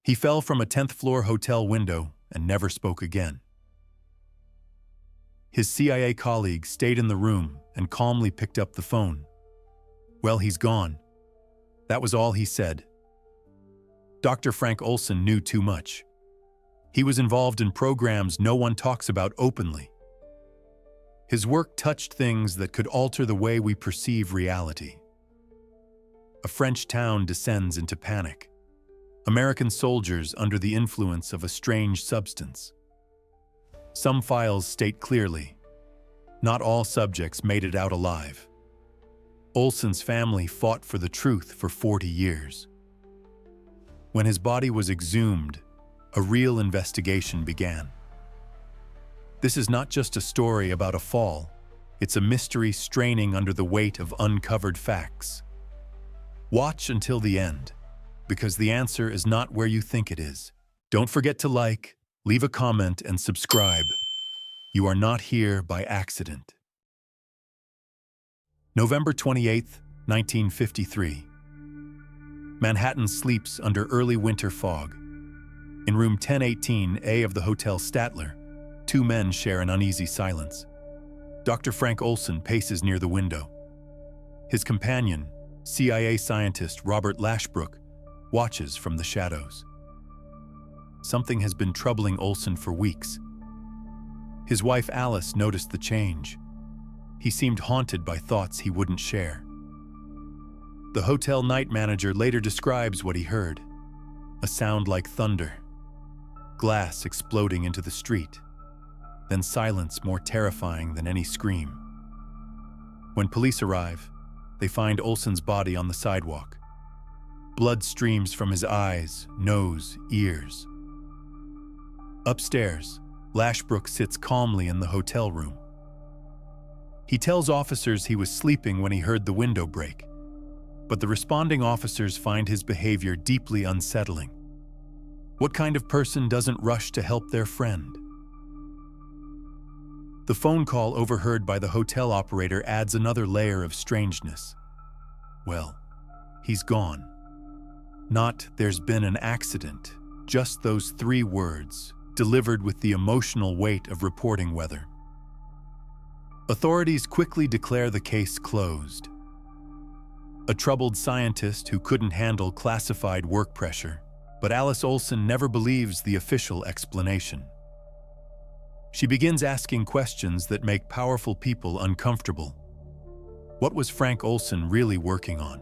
He fell from a 10th-floor hotel window and never spoke again. His CIA colleague stayed in the room and calmly picked up the phone. "Well, he's gone." That was all he said. Dr. Frank Olson knew too much. He was involved in programs no one talks about openly. His work touched things that could alter the way we perceive reality. A French town descends into panic. American soldiers under the influence of a strange substance. Some files state clearly, not all subjects made it out alive. Olson's family fought for the truth for 40 years. When his body was exhumed, a real investigation began. This is not just a story about a fall, it's a mystery straining under the weight of uncovered facts. Watch until the end, because the answer is not where you think it is. Don't forget to like, leave a comment, and subscribe. You are not here by accident. November 28, 1953. Manhattan sleeps under early winter fog. In room 1018A of the Hotel Statler, two men share an uneasy silence. Dr. Frank Olson paces near the window. His companion, CIA scientist Robert Lashbrook, watches from the shadows. Something has been troubling Olson for weeks. His wife Alice noticed the change. He seemed haunted by thoughts he wouldn't share. The hotel night manager later describes what he heard. A sound like thunder. Glass exploding into the street. Then silence more terrifying than any scream. When police arrive, they find Olson's body on the sidewalk. Blood streams from his eyes, nose, ears. Upstairs, Lashbrook sits calmly in the hotel room. He tells officers he was sleeping when he heard the window break, but the responding officers find his behavior deeply unsettling. What kind of person doesn't rush to help their friend? The phone call overheard by the hotel operator adds another layer of strangeness. Well, he's gone. Not, "There's been an accident," just those three words, delivered with the emotional weight of reporting weather. Authorities quickly declare the case closed. A troubled scientist who couldn't handle classified work pressure, but Alice Olson never believes the official explanation. She begins asking questions that make powerful people uncomfortable. What was Frank Olson really working on?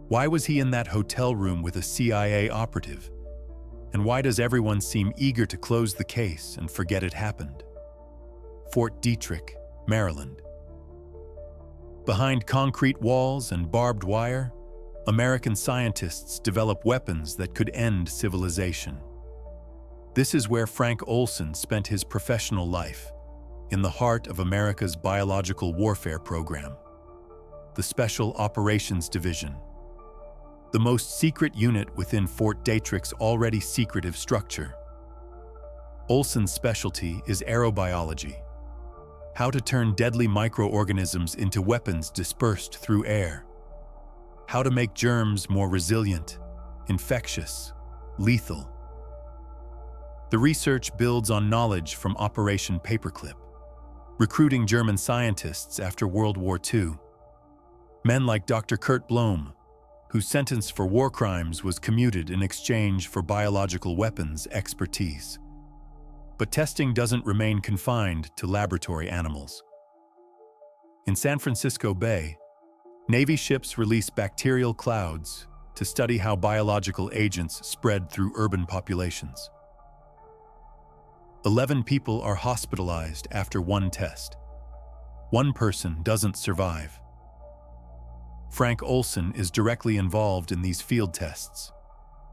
Why was he in that hotel room with a CIA operative? And why does everyone seem eager to close the case and forget it happened? Fort Detrick, Maryland. Behind concrete walls and barbed wire, American scientists develop weapons that could end civilization. This is where Frank Olson spent his professional life, in the heart of America's biological warfare program. The Special Operations Division. The most secret unit within Fort Detrick's already secretive structure. Olson's specialty is aerobiology. How to turn deadly microorganisms into weapons dispersed through air. How to make germs more resilient, infectious, lethal. The research builds on knowledge from Operation Paperclip, recruiting German scientists after World War II. Men like Dr. Kurt Blome, whose sentence for war crimes was commuted in exchange for biological weapons expertise. But testing doesn't remain confined to laboratory animals. In San Francisco Bay, Navy ships release bacterial clouds to study how biological agents spread through urban populations. 11 people are hospitalized after one test. One person doesn't survive. Frank Olson is directly involved in these field tests.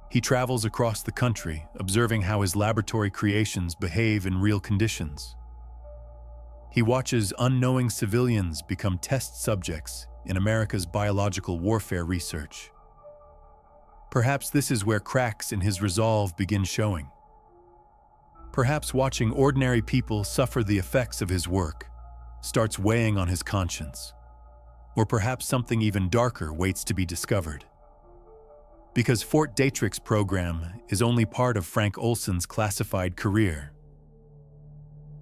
He travels across the country, observing how his laboratory creations behave in real conditions. He watches unknowing civilians become test subjects in America's biological warfare research. Perhaps this is where cracks in his resolve begin showing. Perhaps watching ordinary people suffer the effects of his work starts weighing on his conscience. Or perhaps something even darker waits to be discovered. Because Fort Detrick's program is only part of Frank Olson's classified career.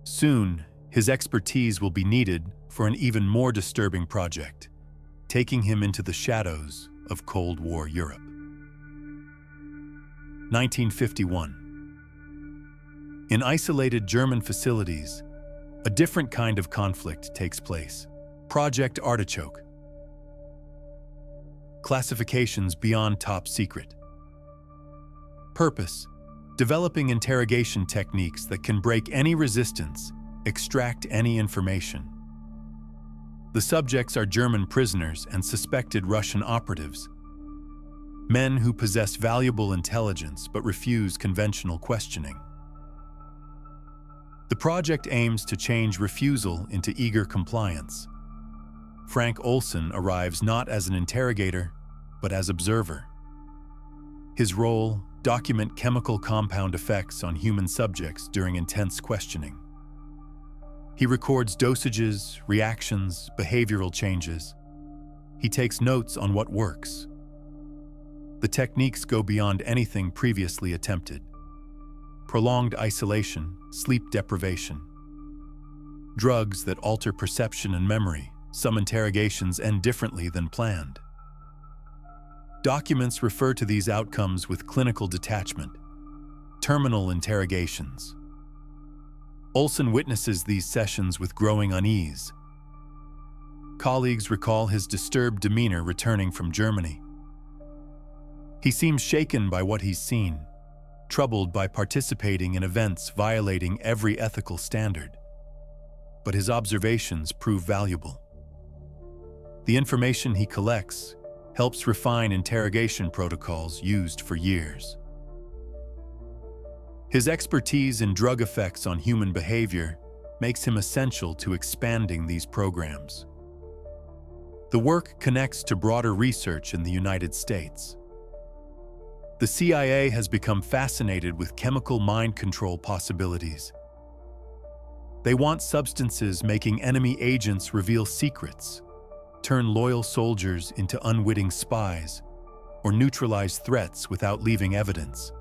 Soon, his expertise will be needed for an even more disturbing project, taking him into the shadows of Cold War Europe. 1951. In isolated German facilities, a different kind of conflict takes place. Project Artichoke. Classifications beyond top secret. Purpose: developing interrogation techniques that can break any resistance, extract any information. The subjects are German prisoners and suspected Russian operatives, men who possess valuable intelligence but refuse conventional questioning. The project aims to change refusal into eager compliance. Frank Olson arrives not as an interrogator, but as observer. His role: document chemical compound effects on human subjects during intense questioning. He records dosages, reactions, behavioral changes. He takes notes on what works. The techniques go beyond anything previously attempted. Prolonged isolation, sleep deprivation. Drugs that alter perception and memory. Some interrogations end differently than planned. Documents refer to these outcomes with clinical detachment. Terminal interrogations. Olson witnesses these sessions with growing unease. Colleagues recall his disturbed demeanor returning from Germany. He seems shaken by what he's seen, troubled by participating in events violating every ethical standard. But his observations prove valuable. The information he collects helps refine interrogation protocols used for years. His expertise in drug effects on human behavior makes him essential to expanding these programs. The work connects to broader research in the United States. The CIA has become fascinated with chemical mind control possibilities. They want substances making enemy agents reveal secrets, turn loyal soldiers into unwitting spies, or neutralize threats without leaving evidence.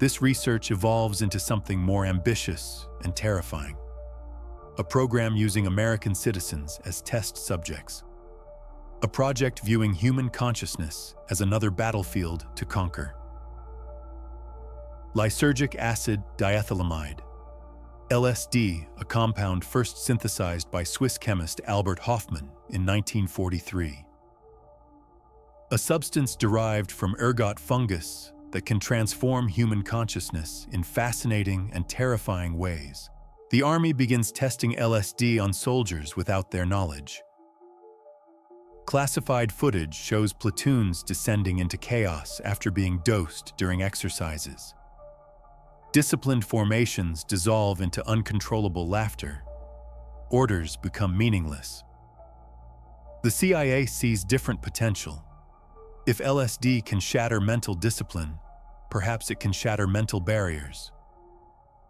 This research evolves into something more ambitious and terrifying. A program using American citizens as test subjects. A project viewing human consciousness as another battlefield to conquer. Lysergic acid diethylamide. LSD, a compound first synthesized by Swiss chemist Albert Hofmann in 1943. A substance derived from ergot fungus that can transform human consciousness in fascinating and terrifying ways. The army begins testing LSD on soldiers without their knowledge. Classified footage shows platoons descending into chaos after being dosed during exercises. Disciplined formations dissolve into uncontrollable laughter. Orders become meaningless. The CIA sees different potential. If LSD can shatter mental discipline, perhaps it can shatter mental barriers.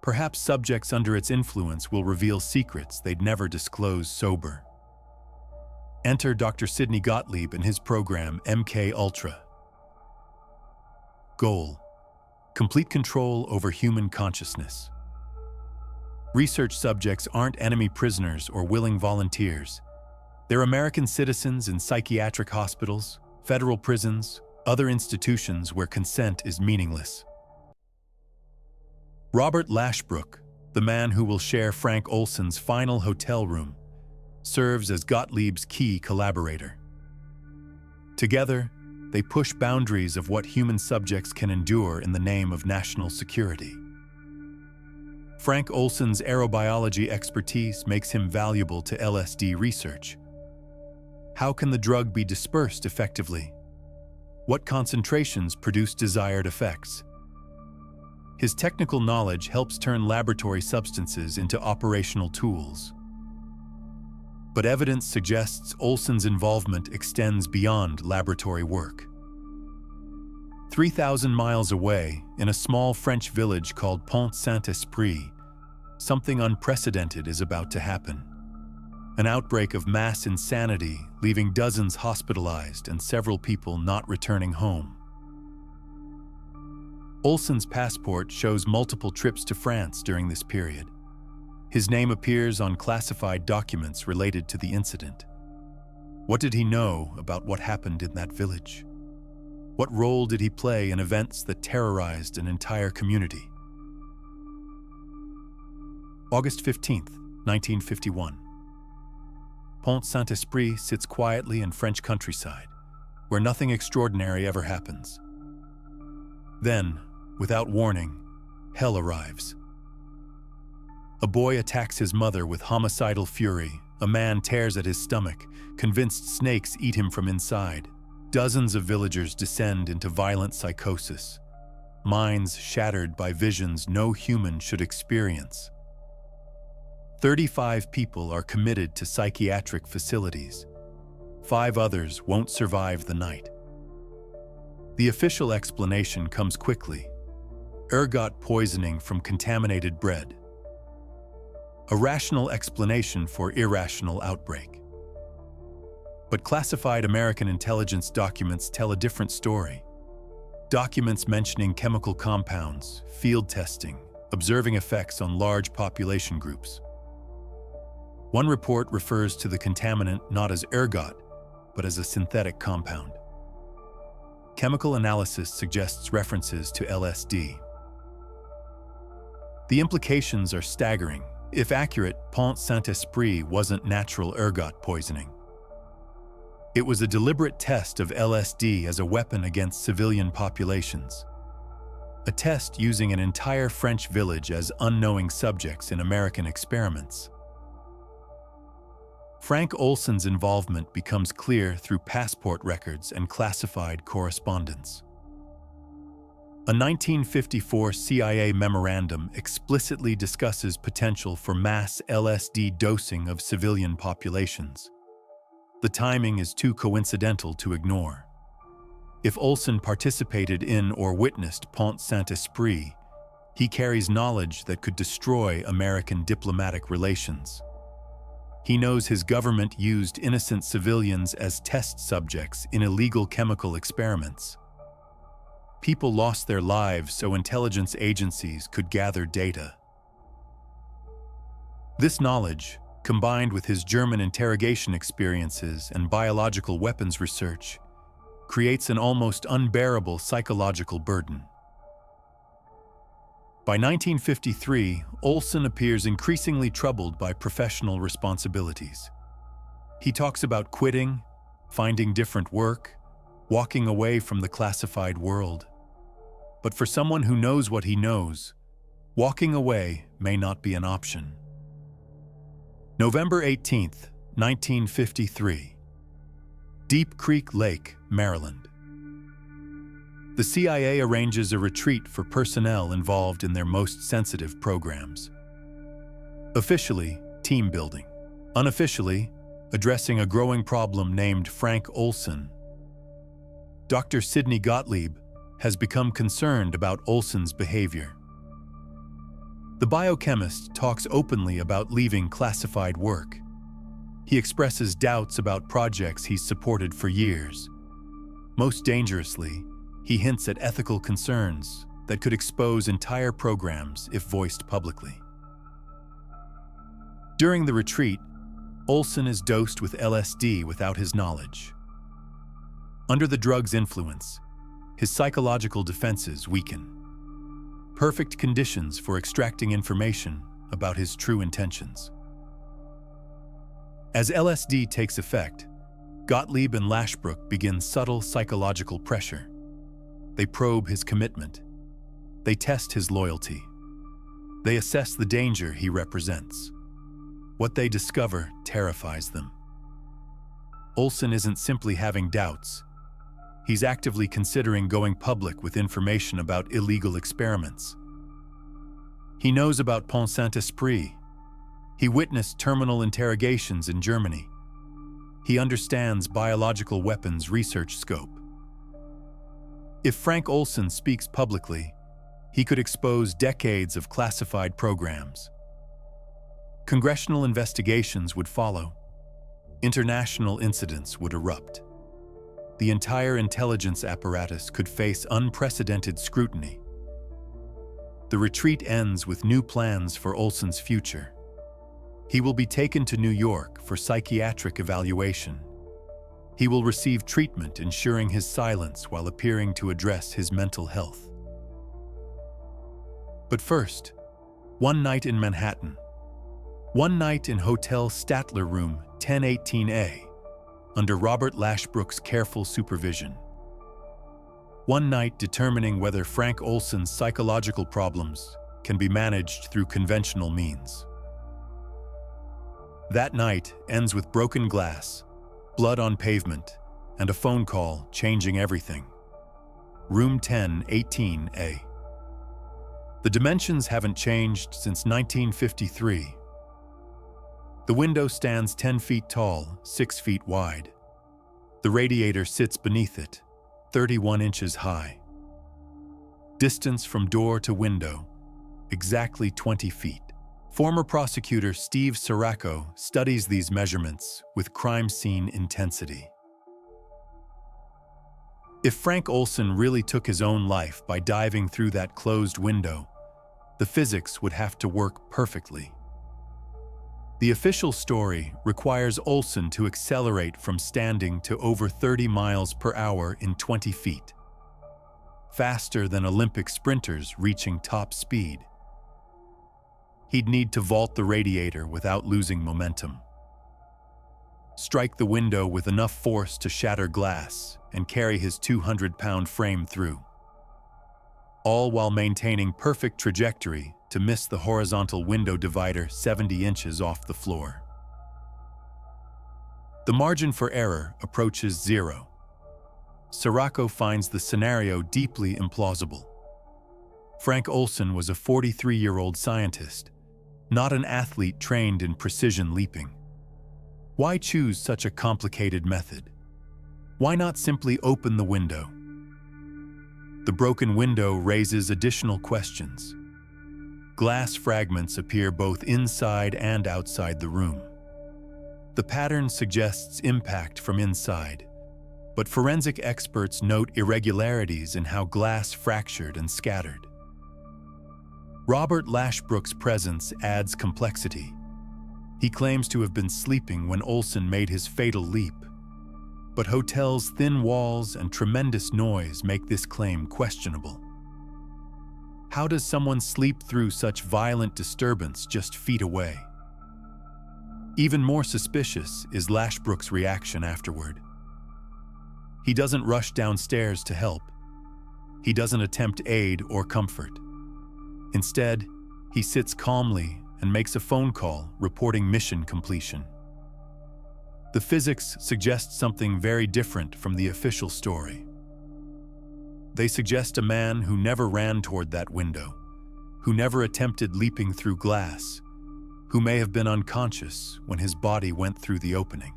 Perhaps subjects under its influence will reveal secrets they'd never disclose sober. Enter Dr. Sidney Gottlieb and his program MK Ultra. Goal: complete control over human consciousness. Research subjects aren't enemy prisoners or willing volunteers. They're American citizens in psychiatric hospitals, federal prisons, other institutions where consent is meaningless. Robert Lashbrook, the man who will share Frank Olson's final hotel room, serves as Gottlieb's key collaborator. Together, they push boundaries of what human subjects can endure in the name of national security. Frank Olson's aerobiology expertise makes him valuable to LSD research. How can the drug be dispersed effectively? What concentrations produce desired effects? His technical knowledge helps turn laboratory substances into operational tools. But evidence suggests Olson's involvement extends beyond laboratory work. 3,000 miles away, in a small French village called Pont Saint-Esprit, something unprecedented is about to happen. An outbreak of mass insanity, leaving dozens hospitalized and several people not returning home. Olson's passport shows multiple trips to France during this period. His name appears on classified documents related to the incident. What did he know about what happened in that village? What role did he play in events that terrorized an entire community? August 15th, 1951. Pont Saint-Esprit sits quietly in French countryside, where nothing extraordinary ever happens. Then, without warning, hell arrives. A boy attacks his mother with homicidal fury. A man tears at his stomach, convinced snakes eat him from inside. Dozens of villagers descend into violent psychosis, minds shattered by visions no human should experience. 35 people are committed to psychiatric facilities. 5 others won't survive the night. The official explanation comes quickly: ergot poisoning from contaminated bread. A rational explanation for irrational outbreak. But classified American intelligence documents tell a different story. Documents mentioning chemical compounds, field testing, observing effects on large population groups. One report refers to the contaminant not as ergot, but as a synthetic compound. Chemical analysis suggests references to LSD. The implications are staggering. If accurate, Pont Saint-Esprit wasn't natural ergot poisoning. It was a deliberate test of LSD as a weapon against civilian populations. A test using an entire French village as unknowing subjects in American experiments. Frank Olson's involvement becomes clear through passport records and classified correspondence. A 1954 CIA memorandum explicitly discusses potential for mass LSD dosing of civilian populations. The timing is too coincidental to ignore. If Olson participated in or witnessed Pont Saint-Esprit, he carries knowledge that could destroy American diplomatic relations. He knows his government used innocent civilians as test subjects in illegal chemical experiments. People lost their lives so intelligence agencies could gather data. This knowledge, combined with his German interrogation experiences and biological weapons research, creates an almost unbearable psychological burden. By 1953, Olson appears increasingly troubled by professional responsibilities. He talks about quitting, finding different work, walking away from the classified world. But for someone who knows what he knows, walking away may not be an option. November 18, 1953. Deep Creek Lake, Maryland. The CIA arranges a retreat for personnel involved in their most sensitive programs. Officially, team building. Unofficially, addressing a growing problem named Frank Olson. Dr. Sidney Gottlieb has become concerned about Olson's behavior. The biochemist talks openly about leaving classified work. He expresses doubts about projects he's supported for years. Most dangerously, he hints at ethical concerns that could expose entire programs if voiced publicly. During the retreat, Olson is dosed with LSD without his knowledge. Under the drug's influence, his psychological defenses weaken. Perfect conditions for extracting information about his true intentions. As LSD takes effect, Gottlieb and Lashbrook begin subtle psychological pressure. They probe his commitment. They test his loyalty. They assess the danger he represents. What they discover terrifies them. Olson isn't simply having doubts. He's actively considering going public with information about illegal experiments. He knows about Pont Saint-Esprit. He witnessed terminal interrogations in Germany. He understands biological weapons research scope. If Frank Olson speaks publicly, he could expose decades of classified programs. Congressional investigations would follow. International incidents would erupt. The entire intelligence apparatus could face unprecedented scrutiny. The retreat ends with new plans for Olson's future. He will be taken to New York for psychiatric evaluation. He will receive treatment ensuring his silence while appearing to address his mental health. But first, one night in Manhattan. One night in Hotel Statler Room 1018A, under Robert Lashbrook's careful supervision. One night determining whether Frank Olson's psychological problems can be managed through conventional means. That night ends with broken glass, blood on pavement, and a phone call changing everything. Room 1018A. The dimensions haven't changed since 1953. The window stands 10 feet tall, 6 feet wide. The radiator sits beneath it, 31 inches high. Distance from door to window, exactly 20 feet. Former prosecutor Steve Sirocco studies these measurements with crime scene intensity. If Frank Olson really took his own life by diving through that closed window, the physics would have to work perfectly. The official story requires Olson to accelerate from standing to over 30 miles per hour in 20 feet, faster than Olympic sprinters reaching top speed. He'd need to vault the radiator without losing momentum, strike the window with enough force to shatter glass, and carry his 200-pound frame through, all while maintaining perfect trajectory to miss the horizontal window divider 70 inches off the floor. The margin for error approaches zero. Sirocco finds the scenario deeply implausible. Frank Olson was a 43-year-old scientist, not an athlete trained in precision leaping. Why choose such a complicated method? Why not simply open the window? The broken window raises additional questions. Glass fragments appear both inside and outside the room. The pattern suggests impact from inside, but forensic experts note irregularities in how glass fractured and scattered. Robert Lashbrook's presence adds complexity. He claims to have been sleeping when Olson made his fatal leap, but hotel's thin walls and tremendous noise make this claim questionable. How does someone sleep through such violent disturbance just feet away? Even more suspicious is Lashbrook's reaction afterward. He doesn't rush downstairs to help. He doesn't attempt aid or comfort. Instead, he sits calmly and makes a phone call reporting mission completion. The physics suggest something very different from the official story. They suggest a man who never ran toward that window, who never attempted leaping through glass, who may have been unconscious when his body went through the opening.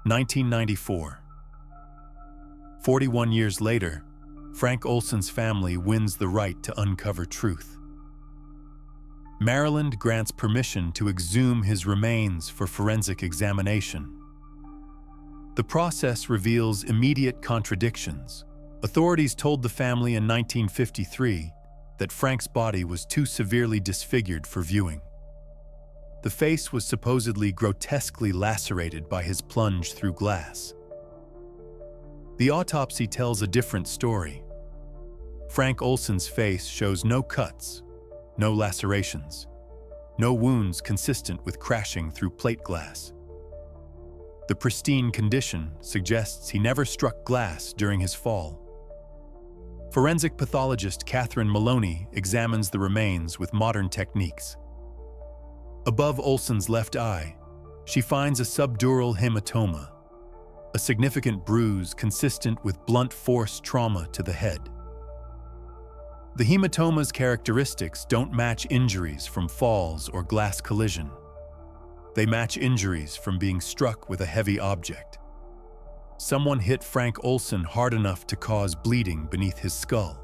1994. 41 years later, Frank Olson's family wins the right to uncover truth. Maryland grants permission to exhume his remains for forensic examination. The process reveals immediate contradictions. Authorities told the family in 1953 that Frank's body was too severely disfigured for viewing. The face was supposedly grotesquely lacerated by his plunge through glass. The autopsy tells a different story. Frank Olson's face shows no cuts, no lacerations, no wounds consistent with crashing through plate glass. The pristine condition suggests he never struck glass during his fall. Forensic pathologist Catherine Maloney examines the remains with modern techniques. Above Olson's left eye, she finds a subdural hematoma, a significant bruise consistent with blunt force trauma to the head. The hematoma's characteristics don't match injuries from falls or glass collision. They match injuries from being struck with a heavy object. Someone hit Frank Olson hard enough to cause bleeding beneath his skull.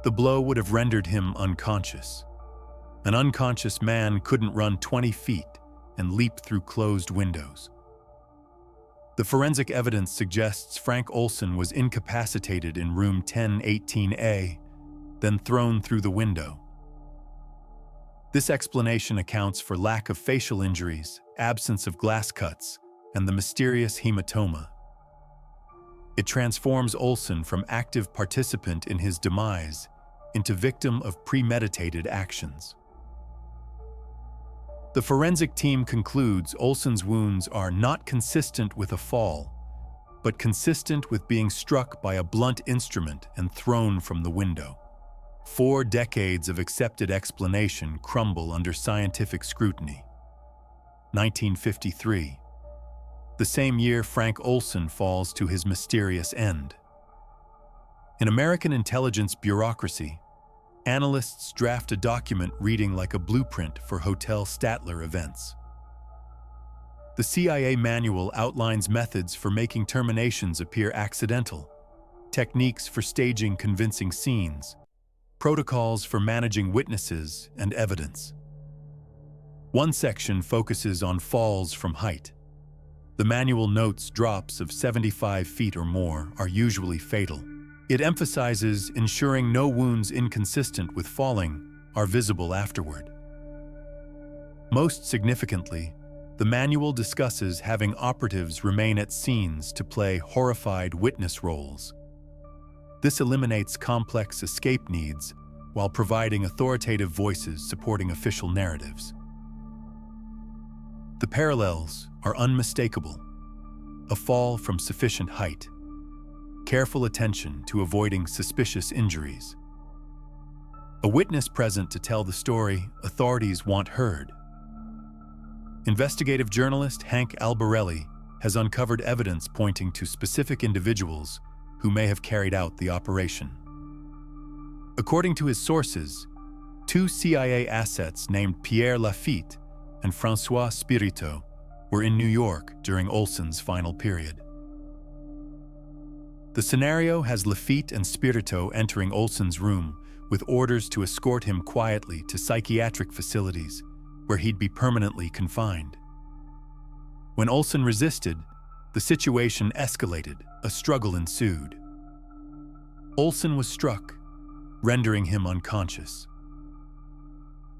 The blow would have rendered him unconscious. An unconscious man couldn't run 20 feet and leap through closed windows. The forensic evidence suggests Frank Olson was incapacitated in room 1018A, then thrown through the window. This explanation accounts for lack of facial injuries, absence of glass cuts, and the mysterious hematoma. It transforms Olson from active participant in his demise into victim of premeditated actions. The forensic team concludes Olson's wounds are not consistent with a fall, but consistent with being struck by a blunt instrument and thrown from the window. 4 decades of accepted explanation crumble under scientific scrutiny. 1953. The same year Frank Olson falls to his mysterious end. In American intelligence bureaucracy, analysts draft a document reading like a blueprint for Hotel Statler events. The CIA manual outlines methods for making terminations appear accidental, techniques for staging convincing scenes, protocols for managing witnesses and evidence. One section focuses on falls from height. The manual notes drops of 75 feet or more are usually fatal. It emphasizes ensuring no wounds inconsistent with falling are visible afterward. Most significantly, the manual discusses having operatives remain at scenes to play horrified witness roles. This eliminates complex escape needs while providing authoritative voices supporting official narratives. The parallels are unmistakable. A fall from sufficient height. Careful attention to avoiding suspicious injuries. A witness present to tell the story authorities want heard. Investigative journalist Hank Albarelli has uncovered evidence pointing to specific individuals who may have carried out the operation. According to his sources, 2 CIA assets named Pierre Lafitte and François Spirito were in New York during Olson's final period. The scenario has Lafitte and Spirito entering Olson's room with orders to escort him quietly to psychiatric facilities where he'd be permanently confined. When Olson resisted, the situation escalated, a struggle ensued. Olson was struck, rendering him unconscious.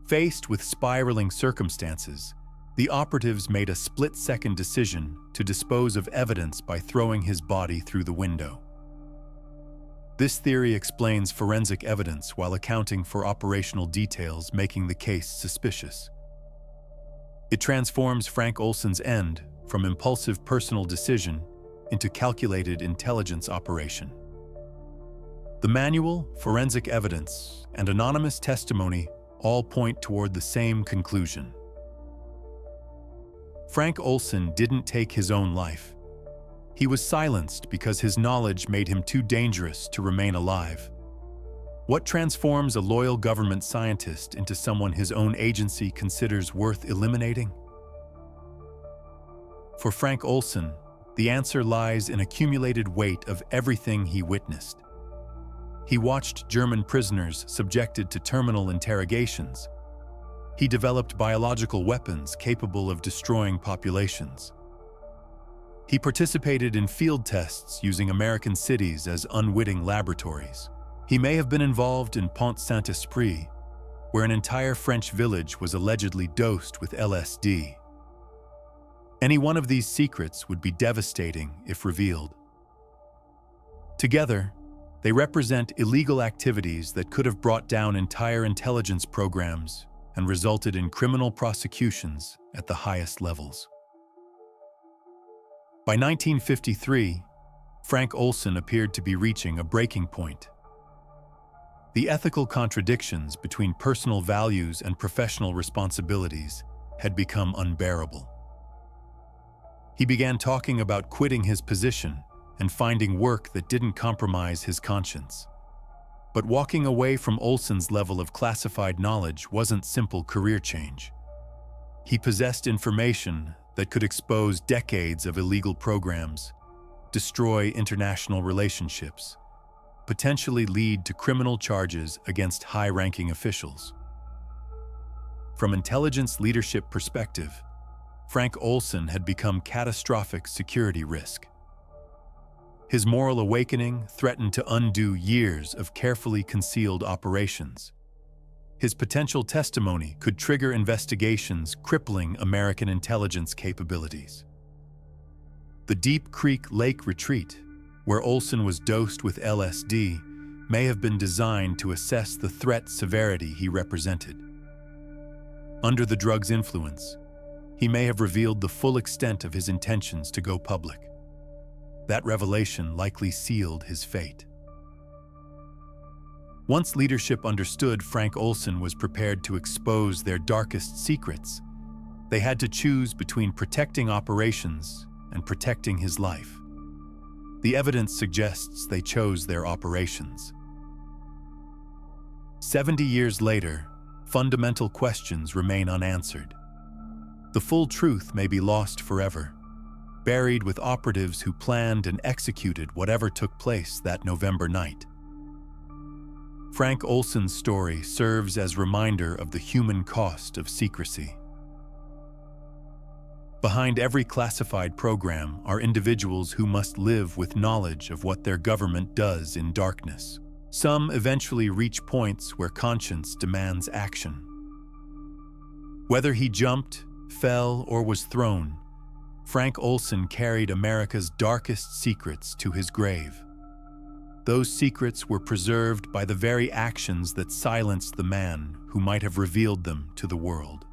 Faced with spiraling circumstances, the operatives made a split-second decision to dispose of evidence by throwing his body through the window. This theory explains forensic evidence while accounting for operational details, making the case suspicious. It transforms Frank Olson's end from impulsive personal decision into calculated intelligence operation. The manual, forensic evidence, and anonymous testimony all point toward the same conclusion. Frank Olson didn't take his own life. He was silenced because his knowledge made him too dangerous to remain alive. What transforms a loyal government scientist into someone his own agency considers worth eliminating? For Frank Olson, the answer lies in accumulated weight of everything he witnessed. He watched German prisoners subjected to terminal interrogations. He developed biological weapons capable of destroying populations. He participated in field tests using American cities as unwitting laboratories. He may have been involved in Pont Saint-Esprit, where an entire French village was allegedly dosed with LSD. Any one of these secrets would be devastating if revealed. Together, they represent illegal activities that could have brought down entire intelligence programs and resulted in criminal prosecutions at the highest levels. By 1953, Frank Olson appeared to be reaching a breaking point. The ethical contradictions between personal values and professional responsibilities had become unbearable. He began talking about quitting his position and finding work that didn't compromise his conscience. But walking away from Olson's level of classified knowledge wasn't simple career change. He possessed information that could expose decades of illegal programs, destroy international relationships, potentially lead to criminal charges against high-ranking officials. From intelligence leadership perspective, Frank Olson had become catastrophic security risk. His moral awakening threatened to undo years of carefully concealed operations. His potential testimony could trigger investigations crippling American intelligence capabilities. The Deep Creek Lake Retreat, where Olson was dosed with LSD, may have been designed to assess the threat severity he represented. Under the drug's influence, he may have revealed the full extent of his intentions to go public. That revelation likely sealed his fate. Once leadership understood Frank Olson was prepared to expose their darkest secrets, they had to choose between protecting operations and protecting his life. The evidence suggests they chose their operations. 70 years later, fundamental questions remain unanswered. The full truth may be lost forever, buried with operatives who planned and executed whatever took place that November night. Frank Olson's story serves as a reminder of the human cost of secrecy. Behind every classified program are individuals who must live with knowledge of what their government does in darkness. Some eventually reach points where conscience demands action. Whether he jumped, fell, or was thrown, Frank Olson carried America's darkest secrets to his grave. Those secrets were preserved by the very actions that silenced the man who might have revealed them to the world.